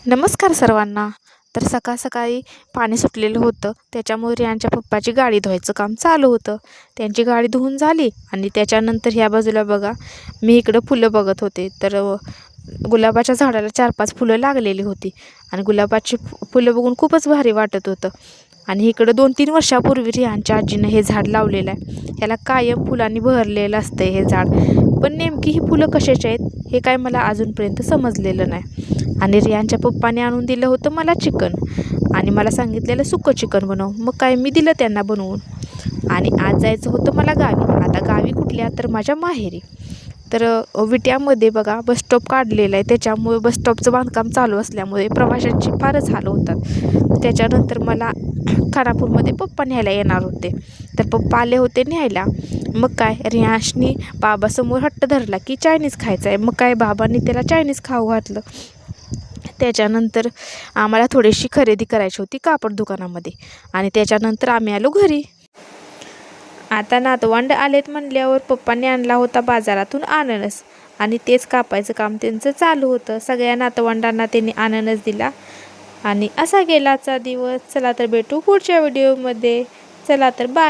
नमस्कार सर्वांना. तर सकाळी पाणी सुटलेलं होतं, त्याच्यामुळे रियांच्या पप्पाची गाडी धुवायचं काम चालू होतं. त्यांची गाडी धुवून झाली आणि त्याच्यानंतर ह्या बाजूला बघा, मी इकडं फुलं बघत होते. तर गुलाबाच्या झाडाला 4-5 फुलं लागलेली होती आणि गुलाबाची फुलं बघून खूपच भारी वाटत होतं. आणि इकडं 2-3 वर्षापूर्वी रियांच्या आजीनं हे झाड लावलेलं आहे. ह्याला कायम फुलांनी बहरलेलं असतं हे झाड. पण नेमकी ही फुलं कशाची आहेत हे काय मला अजूनपर्यंत समजलेलं नाही. आणि रियांच्या पप्पाने आणून दिलं होतं मला चिकन आणि मला सांगितलेलं सुकं चिकन बनव. मग काय मी दिलं त्यांना बनवून. आणि आज जायचं होतं मला गावी. आता गावी कुठल्या तर माझ्या माहेरी. तर विट्यामध्ये बघा बसस्टॉप काढलेला आहे, त्याच्यामुळे बसस्टॉपचं बांधकाम चालू असल्यामुळे प्रवाशांची फारच हाल होतात. त्याच्यानंतर मला खानापूरमध्ये पप्पा न्यायला येणार होते. तर पप्पा आले होते न्यायला. मग काय रियांशनी बाबासमोर हट्ट धरला की चायनीज खायचं आहे. मग काय बाबांनी त्याला चायनीज खाऊ घातलं. त्याच्यानंतर आम्हाला थोडीशी खरेदी करायची होती कापड दुकानामध्ये आणि त्याच्यानंतर आम्ही आलो घरी. आता नातवंड आलेत म्हणल्यावर पप्पांनी आणला होता बाजारातून अननस आणि तेच कापायचं काम त्यांचं चालू होतं. सगळ्या नातवंडांना त्यांनी अननस दिला आणि असा गेला आजचा दिवस. चला तर भेटू पुढच्या व्हिडिओमध्ये. चला तर बाय.